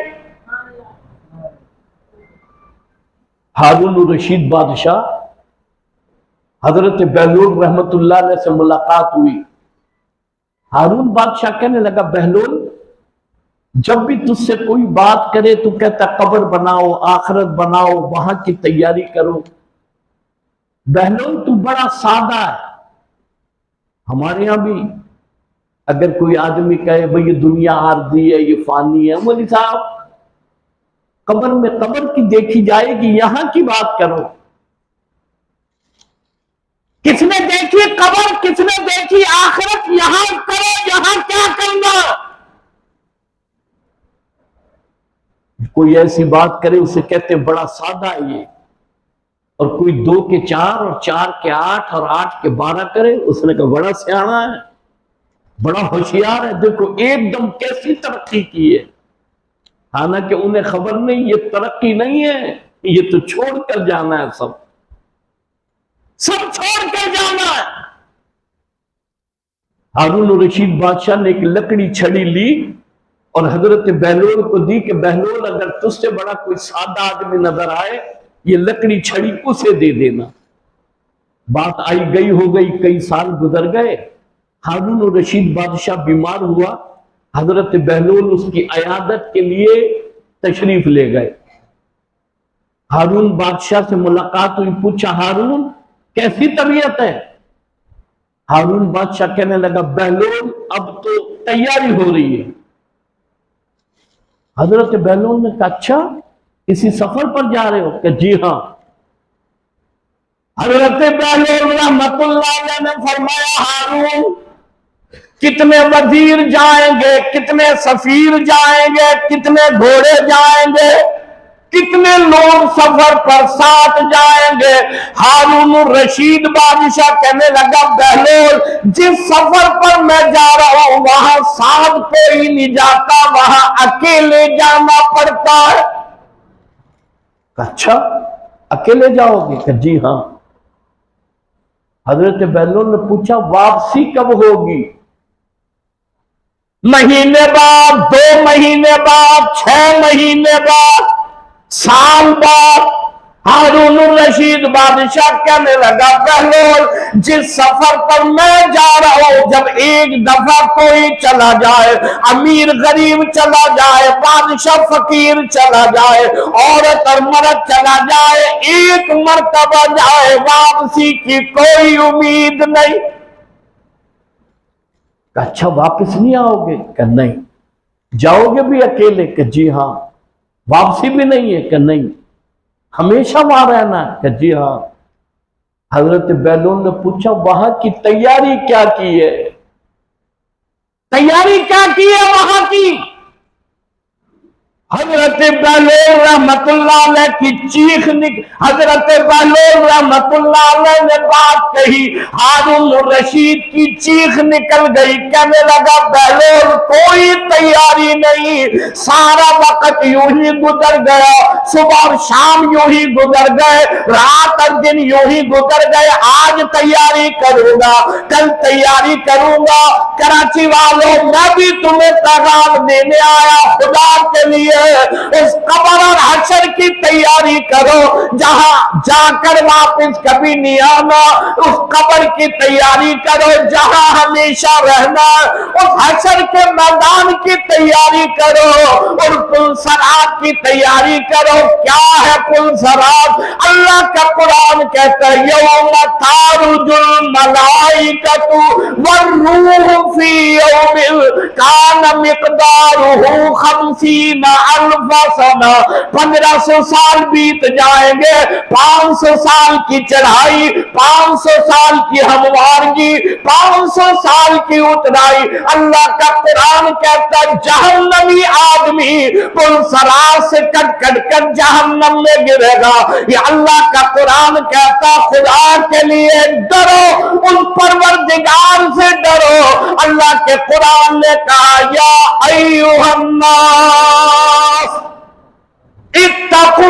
ہارون الرشید بادشاہ حضرت بہلول رحمت اللہ علیہ سے ملاقات ہوئی. ہارون بادشاہ کہنے لگا بہلول جب بھی تجھ سے کوئی بات کرے تو کہتا قبر بناؤ، آخرت بناؤ، وہاں کی تیاری کرو. بہلول تو بڑا سادہ ہے. ہمارے یہاں بھی اگر کوئی آدمی کہے بھئی یہ دنیا عارضی ہے، یہ فانی ہے، مولوی صاحب قبر میں قبر کی دیکھی جائے گی، یہاں کی بات کرو. کس نے دیکھی قبر، کس نے دیکھی آخرت، یہاں کرو، یہاں کیا کرنا. کوئی ایسی بات کرے اسے کہتے بڑا سادہ ہے یہ، اور کوئی 2 کے 4 اور 4 کے 8 اور 8 کے 12 کرے اس نے کہا بڑا سیاںا ہے، بڑا ہوشیار ہے. دیکھو ایک دم کیسی ترقی کی ہے. حالانکہ انہیں خبر نہیں یہ ترقی نہیں ہے، یہ تو چھوڑ کر جانا ہے. سب سب چھوڑ کر جانا ہے۔ ہارون الرشید بادشاہ نے ایک لکڑی چھڑی لی اور حضرت بہلول کو دی کہ بہلول اگر تجھ سے بڑا کوئی سادہ آدمی نظر آئے یہ لکڑی چھڑی اسے دے دینا۔ بات آئی گئی ہو گئی، کئی سال گزر گئے، ہارون الرشید بادشاہ بیمار ہوا، حضرت بہلول اس کی عیادت کے لیے تشریف لے گئے۔ ہارون بادشاہ سے ملاقات ہوئی، پوچھا ہارون کیسی طبیعت ہے؟ ہارون بادشاہ کہنے لگا بہلول اب تو تیاری ہو رہی ہے۔ حضرت بہلول نے کہا اچھا کسی سفر پر جا رہے ہو؟ کہ جی ہاں۔ حضرت بہلول رحمت اللہ علیہ نے فرمایا ہارون کتنے وزیر جائیں گے، کتنے سفیر جائیں گے، کتنے گھوڑے جائیں گے، کتنے لوگ سفر پر ساتھ جائیں گے؟ ہارون الرشید بادشاہ کہنے لگا بہلول جس سفر پر میں جا رہا ہوں وہاں ساتھ کوئی نہیں جاتا، وہاں اکیلے جانا پڑتا ہے۔ اچھا اکیلے جاؤ گے؟ کہ جی ہاں۔ حضرت بہلول نے پوچھا واپسی کب ہوگی؟ مہینے بعد، 2 مہینے بعد، 6 مہینے بعد، سال بعد؟ ہارون الرشید بادشاہ کہنے لگا بہلول جس سفر پر میں جا رہا ہوں جب ایک دفعہ کوئی چلا جائے، امیر غریب چلا جائے، بادشاہ فقیر چلا جائے، عورت اور مرد چلا جائے، ایک مرتبہ جائے واپسی کی کوئی امید نہیں۔ اچھا واپس نہیں آؤ گے؟ کہ نہیں۔ جاؤ گے بھی اکیلے؟ کہ جی ہاں۔ واپسی بھی نہیں ہے؟ کہ نہیں۔ ہمیشہ وہاں رہنا ہے؟ کہ جی ہاں۔ حضرت بہلول نے پوچھا وہاں کی تیاری کیا کی ہے؟ تیاری کیا کی ہے وہاں کی؟ حضرت بہلول رحمت اللہ علیہ کی چیخ حضرت بہلول رحمت اللہ علیہ نے بات کہی، ہارون الرشید کی چیخ نکل گئی، کہنے لگا بہلول کوئی تیاری نہیں، سارا وقت یوں ہی گزر گیا، صبح اور شام یوں ہی گزر گئے، رات اور دن یوں ہی گزر گئے، آج تیاری کروں گا، کل تیاری کروں گا۔ کراچی والوں میں بھی تمہیں پیغام دینے آیا، خدا کے لیے اس قبر اور حشر کی تیاری کرو، جہاں جا کر واپس کبھی نہیں آنا، اس قبر کی تیاری کرو جہاں ہمیشہ رہنا، اس حشر کے میدان کی تیاری کرو، اور پل صراط کی تیاری کرو۔ کیا ہے پل صراط؟ اللہ کا قرآن کہتا ہے یوم تعرج الملائکۃ والروح فی یوم کان مقدارہ 50 الف سنہ، 1500 سال بیت جائیں گے، 500 سال کی چڑھائی، 500 سال کی ہموارگی، 500 سال کی اترائی۔ اللہ کا قرآن کہتا ہے جہنمی آدمی پل صراط سے کٹ کٹ کر جہنم میں گرے گا۔ یہ اللہ کا قرآن کہتا خدا کے لیے ڈرو، ان پروردگار سے ڈرو۔ اللہ کے قرآن نے کہا یا ایھا الناس اتقوا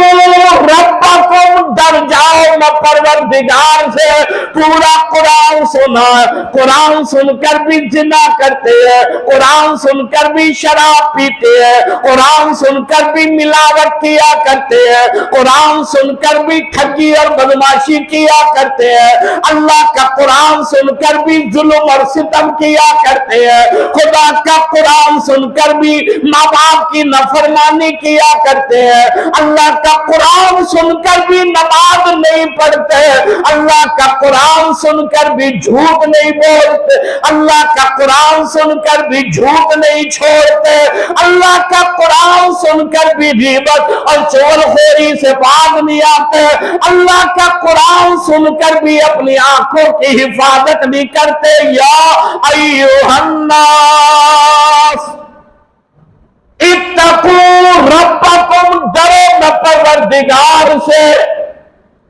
ربکم، ڈر جاؤ میں پروردگار سے۔ پورا قرآن سنا، قرآن سن کر بھی زنا کرتے ہیں، قرآن سن کر بھی شراب پیتے ہیں، قرآن سن کر بھی ملاوٹ کیا کرتے ہیں، قرآن سن کر بھی ٹھگی اور بدماشی کیا کرتے ہیں، اللہ کا قرآن سن کر بھی ظلم اور ستم کیا کرتے ہیں، خدا کا قرآن سن کر بھی ماں باپ کی نافرمانی کیا کرتے ہیں، اللہ کا قرآن سن کر بھی نماز نہیں پڑھتے، اللہ کا قرآن سن کر بھی جھوٹ نہیں بولتے، اللہ کا قرآن سن کر بھی جھوٹ نہیں چھوڑتے، اللہ کا قرآن سن کر بھی غیبت اور چغلخوری سے باز نہیں آتے، اللہ کا قرآن سن کر بھی اپنی آنکھوں کی حفاظت نہیں کرتے۔ یا ایھا الناس اتقوا ربکم، ڈرو میں پروردگار سے۔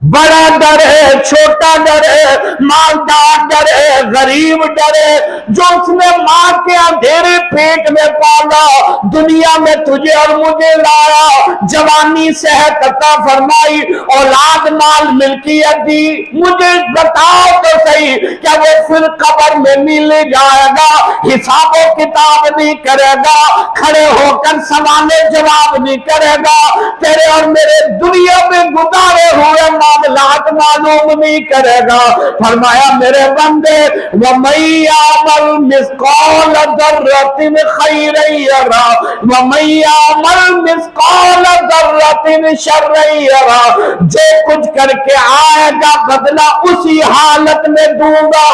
بڑا ڈرے چھوٹا ڈرے مالدار ڈرے غریب ڈرے، جو اس نے ماں کے اندھیرے پیٹ میں پالا، دنیا میں تجھے اور مجھے لایا، جوانی صحت عطا فرمائی، اولاد مال ملکیت دی، مجھے بتاؤ تو صحیح کیا وہ پھر قبر میں نہیں لے جائے گا، حساب و کتاب نہیں کرے گا، کھڑے ہو کر سوال جواب نہیں کرے گا، تیرے اور میرے دنیا میں گزارے ہوئے معاملات معلوم نہیں کرے گا؟ فرمایا میرے بندے وَمَن يَعْمَلْ مِثْقَالَ ذَرَّةٍ خَيْرًا يَرَهُ وَمَن يَعْمَلْ مِثْقَالَ ذَرَّةٍ شَرًّا يَرَهُ، جو کچھ کر کے آئے گا بدلہ اسی حالت میں دوں گا۔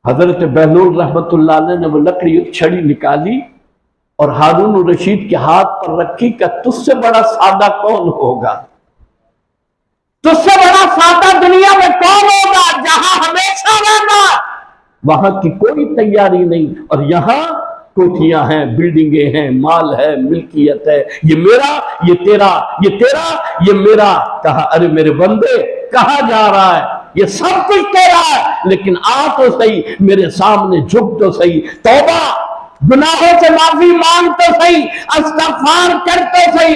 حضرت بہلول رحمت اللہ علیہ نے وہ لکڑی چھڑی نکالی اور ہارون الرشید کے ہاتھ پر رکھی کہ تجھ سے بڑا سادہ کون ہوگا، تجھ سے بڑا سادہ دنیا میں کون ہوگا، جہاں ہمیشہ رہنا، وہاں کی کوئی تیاری نہیں، اور یہاں کوٹھیاں ہیں، بلڈنگیں ہیں، مال ہے، ملکیت ہے، یہ میرا، یہ تیرا، یہ تیرا، یہ میرا۔ کہا ارے میرے بندے کہاں جا رہا ہے، یہ سب کچھ تیرا ہے، لیکن آ تو صحیح، میرے سامنے جھک تو صحیح، توبہ گناہوں سے معافی مانگ تو صحیح، استغفار کر تو صحیح،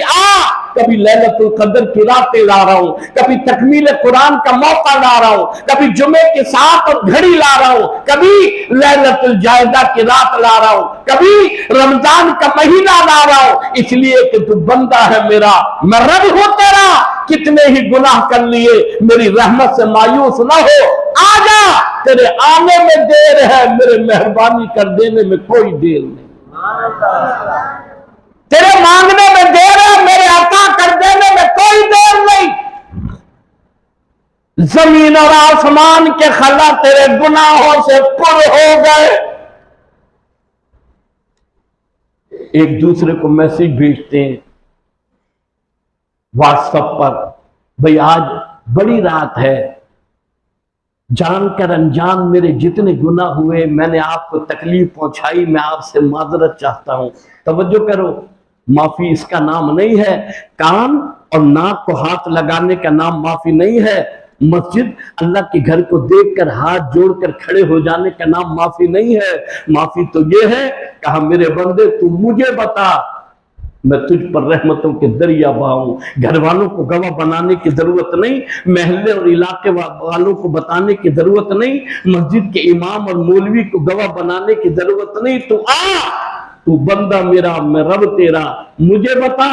کبھی لیلۃ القدر کی راتیں لا رہا ہوں، کبھی تکمیل قرآن کا موقع لا رہا ہوں، کبھی جمعے کے ساتھ اور گھڑی لا رہا ہوں، کبھی لیلۃ الجائزہ کی رات لا رہا ہوں، کبھی رمضان کا مہینہ لا رہا ہوں، اس لیے کہ تو بندہ ہے میرا، میں رب ہوں تیرا، کتنے ہی گناہ کر لیے، میری رحمت سے مایوس نہ ہو، آجا، تیرے آنے میں دیر ہے، میرے مہربانی کر دینے میں کوئی دیر نہیں، تیرے مانگنے میں دیر ہے، میرے عطا کر دینے میں کوئی دیر نہیں۔ زمین اور آسمان کے خلا تیرے گناہوں سے پر ہو گئے۔ ایک دوسرے کو میسج بھیجتے ہیں واٹس ایپ پر، بھئی آج بڑی رات ہے، جان کر انجان میرے جتنے گناہ ہوئے، میں نے آپ کو تکلیف پہنچائی، میں آپ سے معذرت چاہتا ہوں۔ توجہ کرو، معافی اس کا نام نہیں ہے، کان اور ناک کو ہاتھ لگانے کا نام معافی نہیں ہے، مسجد اللہ کے گھر کو دیکھ کر ہاتھ جوڑ کر کھڑے ہو جانے کا نام معافی نہیں ہے، معافی تو یہ ہے، کہا میرے بندے تو مجھے بتا، میں تجھ پر رحمتوں کے دریا بہاؤں، گھر والوں کو گواہ بنانے کی ضرورت نہیں، محلے اور علاقے والوں کو بتانے کی ضرورت نہیں، مسجد کے امام اور مولوی کو گواہ بنانے کی ضرورت نہیں، تو تو بندہ میرا، میں رب تیرا، مجھے بتا،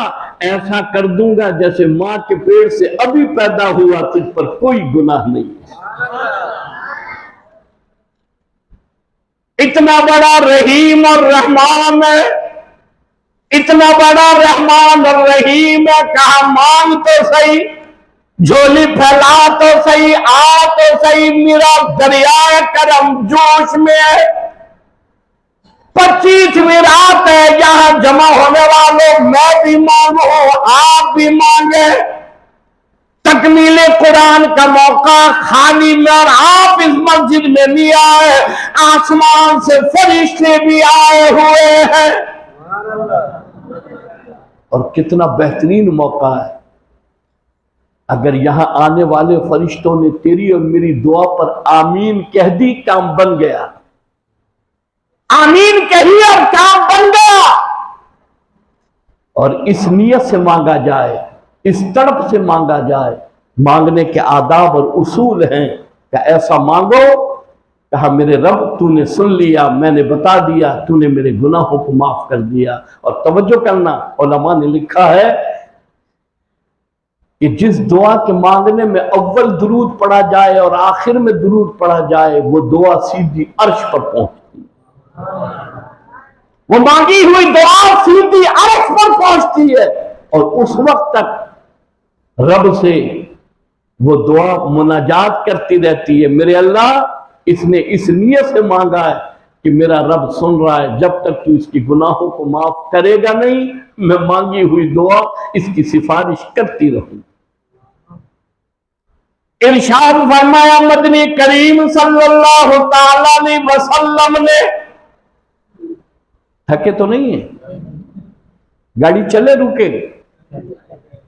ایسا کر دوں گا جیسے ماں کے پیٹ سے ابھی پیدا ہوا، تجھ پر کوئی گناہ نہیں۔ اتنا بڑا رحیم اور رحمان ہے، اتنا بڑا رحمان اور رحیم ہے، کہا مانگ تو صحیح، جھولی پھیلا تو صحیح، آ تو صحیح، میرا دریائے کرم جوش میں ہے، 25ویں رات ہے، یہاں جمع ہونے والوں میں بھی مانگوں، آپ بھی مانگے، تکمیل قرآن کا موقع، خالی میں اور آپ اس مسجد میں نہیں آئے، آسمان سے فرشتے بھی آئے ہوئے ہیں، اور کتنا بہترین موقع ہے، اگر یہاں آنے والے فرشتوں نے تیری اور میری دعا پر آمین کہہ دی، کام بن گیا، آمین کہی اور کام بن گیا۔ اور اس نیت سے مانگا جائے، اس تڑپ سے مانگا جائے، مانگنے کے آداب اور اصول ہیں کہ ایسا مانگو، کہا میرے رب تو نے سن لیا، میں نے بتا دیا، تو نے میرے گناہوں کو معاف کر دیا۔ اور توجہ کرنا، علماء نے لکھا ہے کہ جس دعا کے مانگنے میں اول درود پڑھا جائے اور آخر میں درود پڑھا جائے، وہ دعا سیدھی عرش پر پہنچتی ہے، وہ مانگی ہوئی دعا سیدھی عرش پر پہنچتی ہے، اور اس وقت تک رب سے وہ دعا مناجات کرتی رہتی ہے، میرے اللہ اس نے اس نیت سے مانگا ہے کہ میرا رب سن رہا ہے، جب تک تو اس کی گناہوں کو معاف کرے گا نہیں، میں مانگی ہوئی دعا اس کی سفارش کرتی رہوں۔ ارشاد فرمایا مدنی کریم صلی اللہ تعالی علیہ وسلم نے، تھکے تو نہیں ہیں، گاڑی چلے رکے،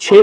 6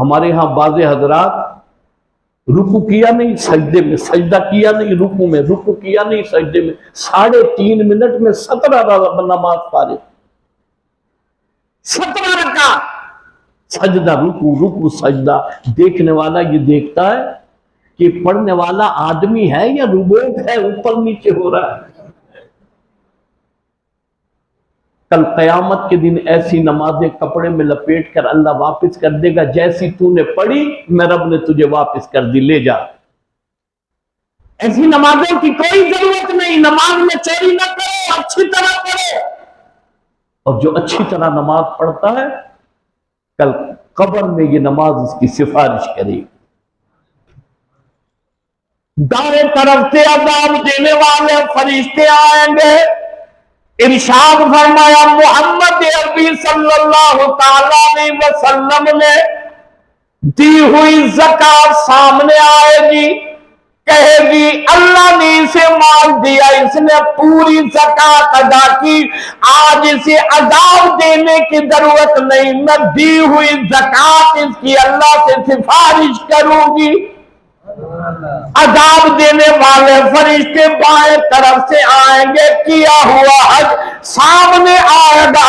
ہمارے ہاں بعض حضرات رکو کیا نہیں سجدے میں، سجدہ کیا نہیں رکو میں، رکو کیا نہیں سجدے میں، 3.5 منٹ میں 17 نماز فارغ، 17 رکعت، سجدہ رکو رکو سجدہ۔ دیکھنے والا یہ دیکھتا ہے کہ پڑھنے والا آدمی ہے یا روبوٹ ہے، اوپر نیچے ہو رہا ہے۔ کل قیامت کے دن ایسی نمازیں کپڑے میں لپیٹ کر اللہ واپس کر دے گا، جیسی تو نے پڑھی میں رب نے تجھے واپس کر دی، لے جا۔ ایسی نمازوں کی کوئی ضرورت نہیں، نماز میں چوری نہ کرو، اچھی طرح پڑھو۔ اور جو اچھی طرح نماز پڑھتا ہے کل قبر میں یہ نماز اس کی سفارش کرے گی۔ دائیں طرف سے عذاب دینے والے فرشتے آئیں گے، ارشاد فرمایا محمد عربی صلی اللہ تعالی علیہ وسلم نے دی ہوئی زکات سامنے آئے گی، کہے گی اللہ نے اسے مال دیا، اس نے پوری زکات ادا کی، آج اسے عذاب دینے کی ضرورت نہیں، میں دی ہوئی زکات اس کی اللہ سے سفارش کروں گی۔ عذاب دینے والے فرشتے بائیں طرف سے آئیں گے، کیا ہوا حج سامنے آئے گا،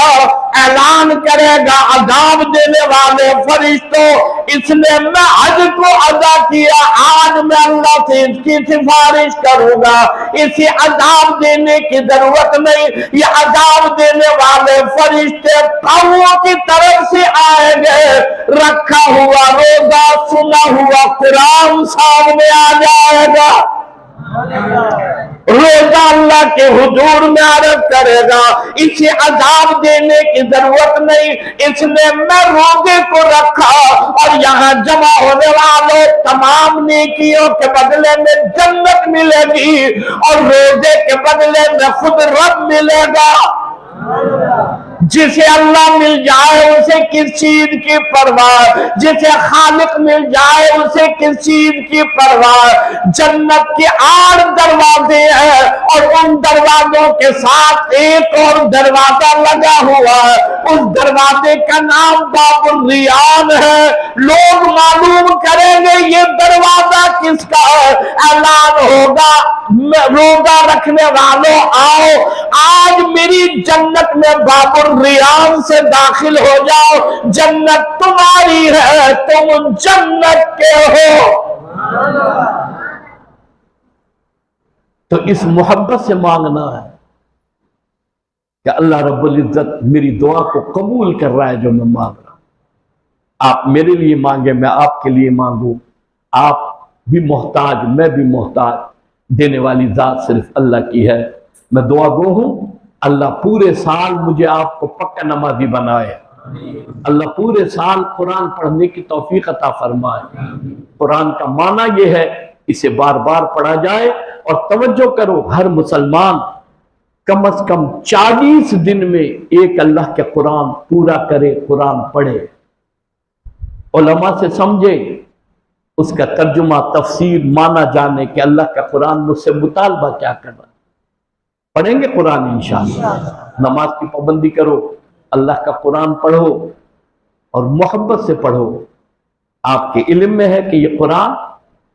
اعلان کرے گا عذاب دینے والے فرشتوں، اس نے میں حج کو ادا کیا، آج میں اللہ سے اس کی سفارش کروں گا، اسے عذاب دینے کی ضرورت نہیں۔ یہ عذاب دینے والے فرشتے پاؤں کی طرف سے آئیں گے، رکھا ہوا روزہ سنا ہوا قرآن سامنے آ جائے گا، روزہ اللہ کے حضور میں عرض کرے گا، اسے عذاب دینے کی ضرورت نہیں، اس نے میں روزے کو رکھا، اور یہاں جمع ہونے والوں تمام نیکیوں کے بدلے میں جنت ملے گی، اور روزے کے بدلے میں خود رب ملے گا۔ جسے اللہ مل جائے اسے کس چیز کی پرواہ، جسے خالق مل جائے اسے کس چیز کی پرواہ۔ جنت کے 8 دروازے ہیں، اور ان دروازوں کے ساتھ ایک اور دروازہ لگا ہوا ہے، اس دروازے کا نام باب الریان ہے۔ لوگ معلوم کریں گے یہ دروازہ کس کا ہے، اعلان ہوگا روزہ رکھنے والوں آؤ، آج میری جنت میں باب الریان سے داخل ہو جاؤ، جنت تمہاری ہے، تم جنت کے ہو۔ تو اس محبت سے مانگنا ہے کہ اللہ رب العزت میری دعا کو قبول کر رہا ہے جو میں مانگ رہا ہوں۔ آپ میرے لیے مانگے، میں آپ کے لیے مانگوں، آپ بھی محتاج میں بھی محتاج، دینے والی ذات صرف اللہ کی ہے۔ میں دعا گو ہوں اللہ پورے سال مجھے آپ کو پکا نمازی بنائے، اللہ پورے سال قرآن پڑھنے کی توفیق عطا فرمائے۔ قرآن کا معنی یہ ہے اسے بار بار پڑھا جائے، اور توجہ کرو ہر مسلمان کم از کم 40 دن میں ایک اللہ کے قرآن پورا کرے، قرآن پڑھے، علماء سے سمجھے، اس کا ترجمہ تفسیر معنی جانے کہ اللہ کا قرآن مجھ سے مطالبہ کیا کر رہا ہے۔ پڑھیں گے قرآن انشاءاللہ، نماز کی پابندی کرو، اللہ کا قرآن پڑھو اور محبت سے پڑھو۔ آپ کے علم میں ہے کہ یہ قرآن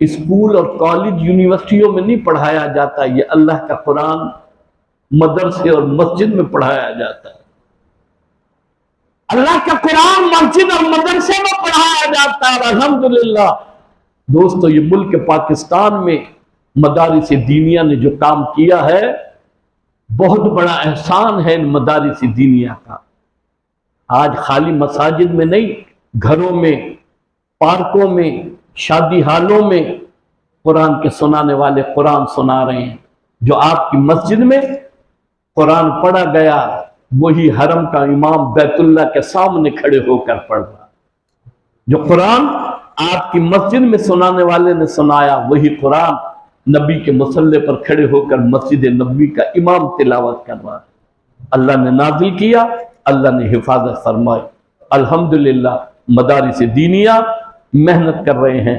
اسکول اور کالج یونیورسٹیوں میں نہیں پڑھایا جاتا، یہ اللہ کا قرآن مدرسے اور مسجد میں پڑھایا جاتا ہے۔ اللہ کا قرآن مسجد اور مدرسے میں پڑھایا جاتا ہے، الحمدللہ۔ دوستو یہ ملک پاکستان میں مدارس دینیہ نے جو کام کیا ہے بہت بڑا احسان ہے ان مدارس دینیہ کا۔ آج خالی مساجد میں نہیں، گھروں میں، پارکوں میں، شادی ہالوں میں قرآن کے سنانے والے قرآن سنا رہے ہیں۔ جو آپ کی مسجد میں قرآن پڑھا گیا وہی حرم کا امام بیت اللہ کے سامنے کھڑے ہو کر پڑھ رہا۔ جو قرآن آپ کی مسجد میں سنانے والے نے سنایا وہی قرآن نبی کے مصلی پر کھڑے ہو کر مسجد نبوی کا امام تلاوت کر رہا ہے۔ اللہ نے نازل کیا، اللہ نے حفاظت فرمائی۔ الحمدللہ مدارس دینیہ محنت کر رہے ہیں،